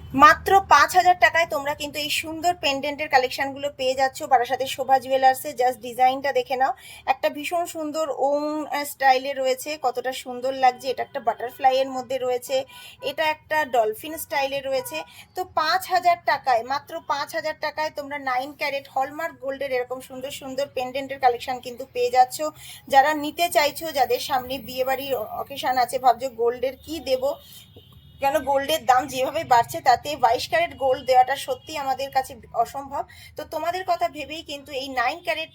মাত্র 5,000 টাকায় তোমরা কিন্তু এই সুন্দর পেন্ডেন্টের কালেকশনগুলো পেয়ে যাচ্ছ বারাসাতের শোভা জুয়েলার্সে। জাস্ট ডিজাইনটা দেখে নাও, একটা ভীষণ সুন্দর ওম স্টাইলে রয়েছে, কতটা সুন্দর লাগছে। এটা একটা বাটারফ্লাই এর মধ্যে রয়েছে, এটা একটা ডলফিন স্টাইলে রয়েছে। তো 5,000 টাকায়, মাত্র 5,000 টাকায় তোমরা 9 ক্যারেট হলমার্ক গোল্ডের এরকম সুন্দর সুন্দর পেন্ডেন্টের কালেকশন কিন্তু পেয়ে যাচ্ছ। যারা নিতে চাইছো, যাদের সামনে বিয়েবাড়ির অকেশন আছে, ভাবছো গোল্ডের কি দেবো, কেন গোল্ডের দাম যেভাবে বাড়ছে তাতে 22 ক্যারেট গোল্ড দেওয়াটা সত্যি আমাদের কাছে অসম্ভব। তো তোমাদের কথা ভেবেই কিন্তু এই 9 ক্যারেট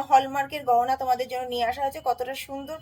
হলমার্কের গহনা তোমাদের জন্য নিয়ে আসা হয়েছে। কতটা সুন্দর,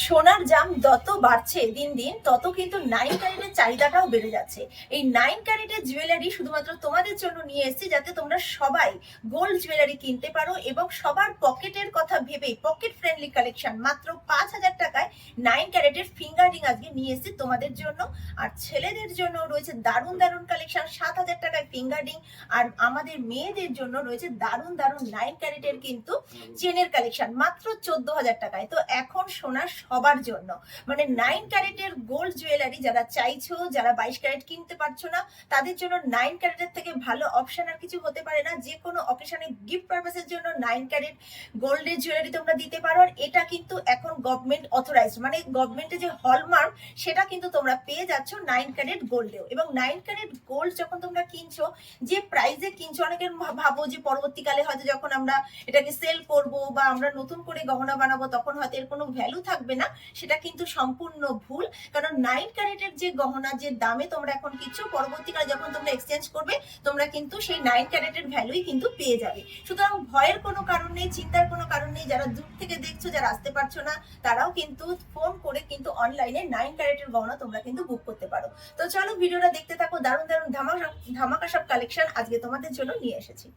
সোনার দাম যত বাড়ছে দিন দিন, তত কিন্তু 9 ক্যারেটের চাহিদাটাও বেড়ে যাচ্ছে। এই 9 ক্যারেটের জুয়েলারি শুধুমাত্র তোমাদের জন্য নিয়ে এসেছি, যাতে তোমরা সবাই গোল্ড জুয়েলারি কিনতে পারো এবং সবার পকেটের কথা ভেবেই পকেট ফ্রেন্ডলি কালেকশন মাত্র 5,000 টাকায় 9 ক্যারেটের ফিঙ্গার রিং আজকে নিয়ে এসেছি তোমাদের জন্য। আর ছেলেদের জন্য রয়েছে দারুণ দারুণ কালেকশন 7,000 টাকায় ফিঙ্গার রিং। আর আমাদের মেয়েদের জন্য রয়েছে দারুণ দারুণ 9 ক্যারেটের কিন্তু চেনের কালেকশন মাত্র 14,000 টাকায়। তো এখন সোনার সবার জন্য, মানে 9 ক্যারেটের গোল্ড জুয়েলারি যারা চাইছো, যারা 22 ক্যারেট কিনতে পারছো না, তাদের জন্য 9 ক্যারেটের থেকে ভালো অপশন আর কিছু হতে পারে না। যে কোনো অকেশনে গিফট পারপাসের জন্য 9 ক্যারেট গোল্ডের জুয়েলারি তোমরা দিতে পারো। আর এটা কিন্তু এখন গভর্নমেন্ট অথরাইজড, মানে গভর্নমেন্টের যে হলমার্ক সেটা কিন্তু তোমরা পেয়ে যাচ্ছ 9 ক্যারেট গোল্ডেও। এবং 9 ক্যারেট গোল্ড যখন তোমরা কিনছো, যে প্রাইসে কিনছো, অনেকের ভাবো যে পরবর্তীকালে হয়তো যখন আমরা এটাকে সেল করব বা আমরা নতুন করে গহনা বানাবো তখন হয়তো এর কোনো ভ্যালু থাকবে না। সেটা কিন্তু সম্পূর্ণ ভুল। কারণ 9 ক্যারেটের যে গহনা, যে দামে তোমরা এখন কিনছো, পরবর্তীকালে যখন তোমরা এক্সচেঞ্জ করবে তোমরা কিন্তু সেই 9 ক্যারেটের ভ্যালুই কিন্তু পেয়ে যাবে। সুতরাং ভয়ের কোনো কারণ নেই, চিন্তার কোনো কারণ নেই। যারা দূর থেকে দেখছো, যারা আসতে পারছো না, তারাও কিন্তু ফোন করে কিন্তু অনলাইনে 9 ক্যারেটের গহনা তোমরা কিন্তু বুক করতে পারো। তো চলো ভিডিওটা দেখতে থাকো, দারুণ দারুণ ধামাকা সব কালেকশন আজকে তোমাদের জন্য নিয়ে এসেছি।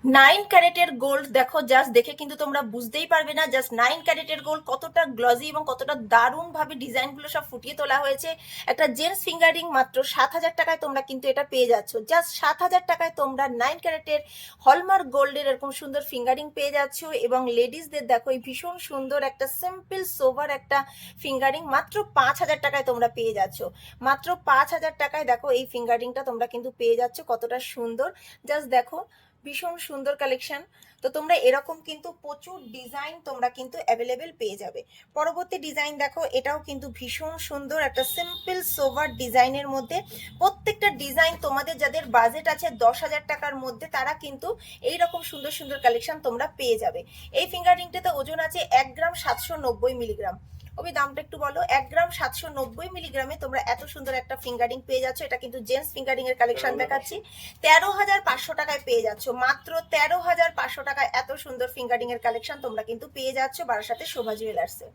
9 ক্যারেটের গোল্ড দেখো, জাস্ট দেখে কিন্তু তোমরা বুঝতেই পারবে না জাস্ট 9 ক্যারেটের গোল্ড কতটা গ্লজি এবং কতটা দারুণ ভাবে ডিজাইনগুলো সব ফুটিয়ে তোলা হয়েছে। একটা জেন্টস ফিঙ্গারিং মাত্র 7,000 টাকায় তোমরা কিন্তু এটা পেয়ে যাচ্ছ। জাস্ট 7,000 টাকায় তোমরা 9 ক্যারেটের হলমার্ক গোল্ডের এরকম সুন্দর ফিঙ্গারিং পেয়ে যাচ্ছ। এবং লেডিসদের দেখো এই ভীষণ সুন্দর একটা সিম্পল সোভার একটা ফিঙ্গারিং মাত্র 5,000 টাকায় তোমরা পেয়ে যাচ্ছ। মাত্র 5,000 টাকায় দেখো এই ফিঙ্গারিংটা তোমরা কিন্তু পেয়ে যাচ্ছ, কতটা সুন্দর। জাস্ট দেখো, ভীষণ সুন্দর কালেকশন। তো তোমরা এরকম কিন্তু প্রচুর ডিজাইন তোমরা কিন্তু অ্যাভেলেবেল পেয়ে যাবে। পরবর্তী ডিজাইন দেখো, এটাও কিন্তু ভীষণ সুন্দর একটা সিম্পল সোভার ডিজাইনের মধ্যে। প্রত্যেকটা ডিজাইন তোমাদের যাদের বাজেট আছে 10,000 টাকার মধ্যে, তারা কিন্তু এইরকম সুন্দর সুন্দর কালেকশন তোমরা পেয়ে যাবে। এই ফিঙ্গার রিংটাতে ওজন আছে 1 গ্রাম 790 মিলিগ্রাম। ওই দামটা একটু বলো। 1 গ্রাম 790 মিলিগ্রামে তোমরা এত সুন্দর একটা ফিঙ্গারিং পেয়ে যাচ্ছ। এটা কিন্তু জেন্টস ফিঙ্গারিং এর কালেকশন দেখাচ্ছি। 13,500 টাকায় পেয়ে যাচ্ছ, মাত্র 13,500 টাকায় এত সুন্দর ফিঙ্গারিং এর কালেকশন তোমরা কিন্তু পেয়ে যাচ্ছ বারাসাতের শোভা জুয়েলার্সে।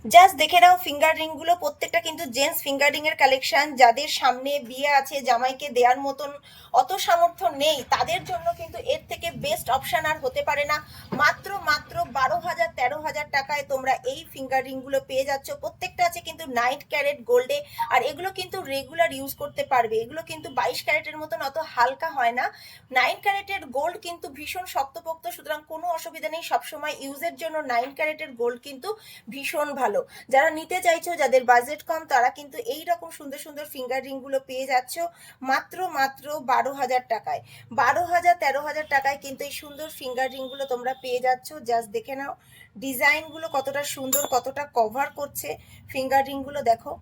জাস্ট দেখে নাও ফিঙ্গার রিং গুলো, প্রত্যেকটা কিন্তু জেন্টস ফিঙ্গার রিং এর কালেকশন। যাদের সামনে বিয়ে আছে, জামাইকে দেওয়ার মতন অত সামর্থ্য নেই, তাদের জন্য কিন্তু এর থেকে বেস্ট অপশন আর হতে পারে না। মাত্র মাত্র 12,000 13,000 টাকায় তোমরা এই ফিঙ্গার রিং গুলো পেয়ে যাচ্ছ। প্রত্যেকটা আছে কিন্তু 9 ক্যারেট গোল্ডে। আর এগুলো কিন্তু রেগুলার ইউজ করতে পারবে। এগুলো কিন্তু 22 ক্যারেটের মতন অত হালকা হয় না। 9 ক্যারেটের গোল্ড কিন্তু ভীষণ শক্তপোক্ত, সুতরাং কোনো অসুবিধা নেই। সবসময় ইউজের জন্য 9 ক্যারেটের গোল্ড কিন্তু ভীষণ ভালো। যারা নিতে চাইছো, যাদের বাজেট কম, তারা কিন্তু এই রকম সুন্দর সুন্দর ফিঙ্গার রিং গুলো পেয়ে যাচ্ছ মাত্র মাত্র 12,000 টাকায়। 12,000 13,000 টাকায় কিন্তু এই সুন্দর ফিঙ্গার রিং গুলো তোমরা পেয়ে যাচ্ছ। জাস্ট দেখে নাও ডিজাইন গুলো কতটা সুন্দর, কতটা কভার করছে ফিঙ্গার রিং গুলো দেখো।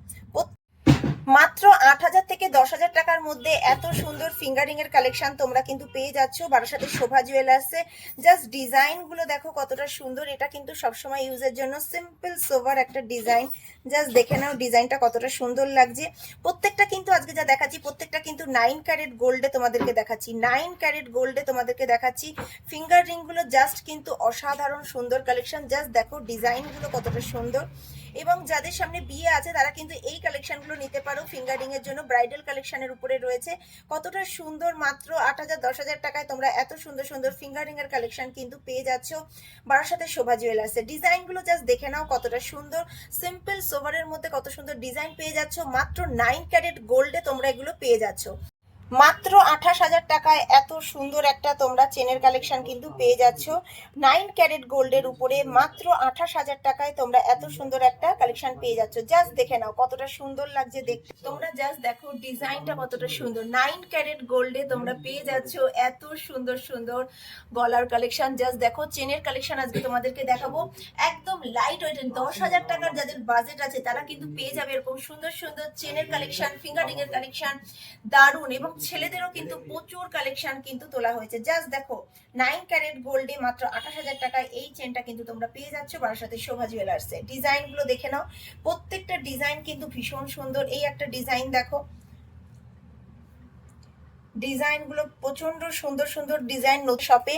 মাত্র 8,000 থেকে 10,000 টাকার মধ্যে এত সুন্দর ফিঙ্গারিং এর কালেকশন তোমরা কিন্তু পেয়ে যাচ্ছ বারাসাতের শোভা জুয়েলার্সে। জাস্ট ডিজাইন গুলো দেখো কতটা সুন্দর। এটা কিন্তু সবসময় ইউজের জন্য সিম্পল সোভার একটা ডিজাইন। জাস্ট দেখে নাও ডিজাইনটা কতটা সুন্দর লাগছে। প্রত্যেকটা কিন্তু আজকে যা দেখাচ্ছি প্রত্যেকটা কিন্তু 9 ক্যারেট গোল্ডে তোমাদেরকে দেখাচ্ছি, 9 ক্যারেট গোল্ডে তোমাদেরকে দেখাচ্ছি। ফিঙ্গার রিং গুলো জাস্ট কিন্তু অসাধারণ সুন্দর কালেকশন। জাস্ট দেখো ডিজাইন গুলো কতটা সুন্দর। এবং যাদের সামনে বিয়ে আছে তারা কিন্তু এই কালেকশনগুলো নিতে পারো। ফিঙ্গারিং এর জন্য ব্রাইডাল কালেকশনের উপরে রয়েছে, কতটা সুন্দর। মাত্র 8,000 10,000 টাকায় তোমরা এত সুন্দর সুন্দর ফিঙ্গারিং এর কালেকশন কিন্তু পেয়ে যাচ্ছ বারাসাতের শোভা জুয়েলার্সে। ডিজাইনগুলো জাস্ট দেখে নাও কতটা সুন্দর। সিম্পল সোভারের মধ্যে কত সুন্দর ডিজাইন পেয়ে যাচ্ছ। মাত্র 9 ক্যারেট গোল্ডে তোমরা এগুলো পেয়ে যাচ্ছ। মাত্র 28,000 টাকায় এত সুন্দর একটা তোমরা চেনের কালেকশন কিন্তু পেয়ে যাচ্ছ 9 ক্যারেট গোল্ডের উপরে। মাত্র 28,000 টাকায় তোমরা এত সুন্দর একটা কালেকশন পেয়ে যাচ্ছ। জাস্ট দেখে নাও কতটা সুন্দর লাগছে দেখতে, তোমরা জাস্ট দেখো ডিজাইনটা কতটা সুন্দর। 9 ক্যারেট গোল্ডে তোমরা পেয়ে যাচ্ছ এত সুন্দর সুন্দর গলার কালেকশন। জাস্ট দেখো চেনের কালেকশন আজকে তোমাদেরকে দেখাবো একদম লাইট ওয়েট। 10,000 টাকার যাদের বাজেট আছে তারা কিন্তু পেয়ে যাবে এরকম সুন্দর সুন্দর চেনের কালেকশন, ফিঙ্গার রিং এর কালেকশন, দারুন। এবং ছেলেদেরও কিন্তু প্রচুর কালেকশন কিন্তু তোলা হয়েছে। জাস্ট দেখো 9 ক্যারেট গোল্ডে মাত্র 28,000 টাকায় এই চেনটা কিন্তু তোমরা পেয়ে যাচ্ছ বারাসাতের শোভা জুয়েলার্সে। ডিজাইন গুলো দেখে নাও, প্রত্যেকটা ডিজাইন কিন্তু ভীষণ সুন্দর। এই একটা ডিজাইন দেখো, ডিজাইন গুলো প্রচন্ড সুন্দর সুন্দর ডিজাইন শপে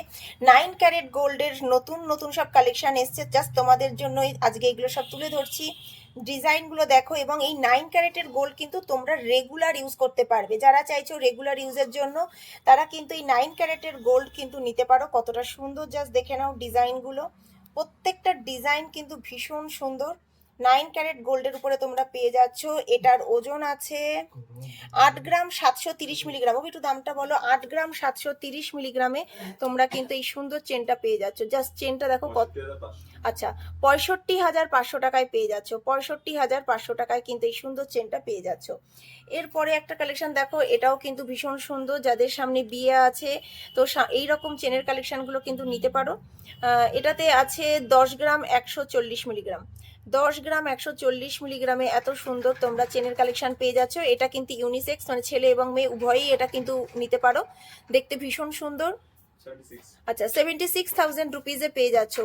9 ক্যারেট গোল্ডের নতুন নতুন সব কালেকশন এসছে। জাস্ট তোমাদের জন্যই আজকে এগুলো সব তুলে ধরছি। ডিজাইন গুলো দেখো, এবং এই 9 ক্যারেটের গোল্ড কিন্তু তোমরা রেগুলার ইউজ করতে পারবে। যারা চাইছো রেগুলার ইউজের জন্য তারা কিন্তু এই 9 ক্যারেটের গোল্ড কিন্তু নিতে পারো। কতটা সুন্দর জাস্ট দেখে নাও ডিজাইন গুলো, প্রত্যেকটা ডিজাইন কিন্তু ভীষণ সুন্দর। 9 ক্যারেট গোল্ডের উপরে তোমরা পেয়ে যাচ্ছ। এটার ওজন আছে 8 গ্রাম 730 মিলিগ্রাম। একটু দামটা বলো। 8 গ্রাম 730 মিলিগ্রামে তোমরা কিন্তু এই সুন্দর চেনটা পেয়ে যাচ্ছ। জাস্ট চেনটা দেখো কত, আচ্ছা 65,500 টাকায় পেয়ে যাচ্ছ। 65,500 টাকায় কিন্তু এই সুন্দর চেনটা পেয়ে যাচ্ছ। এরপরে একটা কালেকশন দেখো, এটাও কিন্তু ভীষণ সুন্দর। যাদের সামনে বিয়ে আছে তো এইরকম চেনের কালেকশনগুলো কিন্তু নিতে পারো। এটাতে আছে 10 গ্রাম 140 মিলিগ্রাম। 10 গ্রাম 140 মিলিগ্রামে এত সুন্দর তোমরা চেনের কালেকশন পেয়ে যাচ্ছ। এটা কিন্তু ইউনিসেক্স, মানে ছেলে এবং মেয়ে উভয়ই এটা কিন্তু নিতে পারো। দেখতে ভীষণ সুন্দর। আচ্ছা 76,000 রুপিজে পেয়ে যাচ্ছ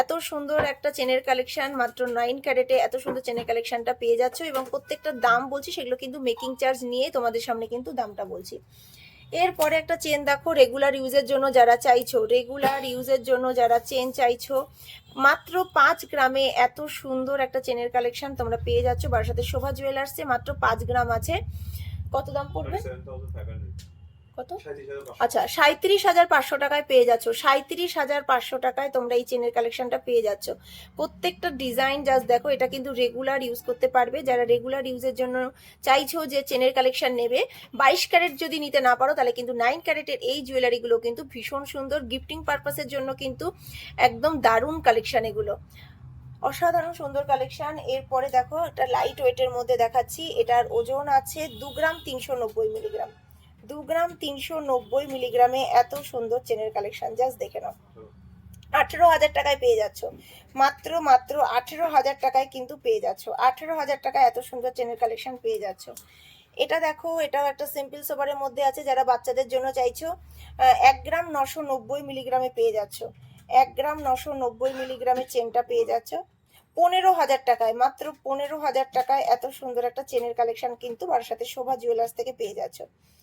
এত সুন্দর একটা চেনের কালেকশন। মাত্র 9 ক্যারেটে এত সুন্দর চেনের কালেকশনটা পেয়ে যাচ্ছ। এবং প্রত্যেকটা দাম বলছি সেগুলো কিন্তু মেকিং চার্জ নিয়ে তোমাদের সামনে কিন্তু দামটা বলছি। এরপরে একটা চেন দেখো, রেগুলার ইউজের জন্য যারা চাইছো, রেগুলার ইউজের জন্য যারা চেন চাইছো, মাত্র 5 গ্রামে এত সুন্দর একটা চেনের কালেকশন তোমরা পেয়ে যাচ্ছ বারাসাতের শোভা জুয়েলার্সে। মাত্র 5 গ্রাম আছে। কত দাম পড়বে? কত? আচ্ছা 37,500 টাকায় পেয়ে যাচ্ছ। 37,500 টাকায় তোমরা এই চেনের কালেকশনটা পেয়ে যাচ্ছ। প্রত্যেকটা ডিজাইন জাস্ট দেখো, এটা কিন্তু রেগুলার ইউজ করতে পারবে। যারা রেগুলার ইউজের জন্য চাইছো যে চেনের কালেকশন নেবে, 22 ক্যারেট যদি নিতে না পারো তাহলে কিন্তু 9 ক্যারেটের এই জুয়েলারিগুলো কিন্তু ভীষণ সুন্দর। গিফটিং পারপাসের জন্য কিন্তু একদম দারুণ কালেকশন এগুলো, অসাধারণ সুন্দর কালেকশন। এরপরে দেখো এটা লাইট ওয়েটের মধ্যে দেখাচ্ছি। এটার ওজন আছে 2 গ্রাম 390 মিলিগ্রাম। 2 গ্রাম 390 মিলিগ্রামে এত সুন্দর চেনের কালেকশন জাস্ট দেখে নাও। 18,000 টাকায় পেয়ে যাচ্ছ। মাত্র মাত্র 18,000 টাকায় কিন্তু পেয়ে যাচ্ছ। 18,000 টাকায় এত সুন্দর চেনের কালেকশন পেয়ে যাচ্ছ। এটা দেখো, এটাও একটা সিম্পল সোবারের মধ্যে আছে। যারা বাচ্চাদের জন্য চাইছো, 1 গ্রাম 990 মিলিগ্রামে পেয়ে যাচ্ছ। 1 গ্রাম 990 মিলিগ্রামের চেনটা পেয়ে যাচ্ছ 15,000 টাকায়। মাত্র 15,000 টাকায় এত সুন্দর একটা চেনের কালেকশন কিন্তু বারাসাতের শোভা জুয়েলার্স থেকে পেয়ে যাচ্ছ।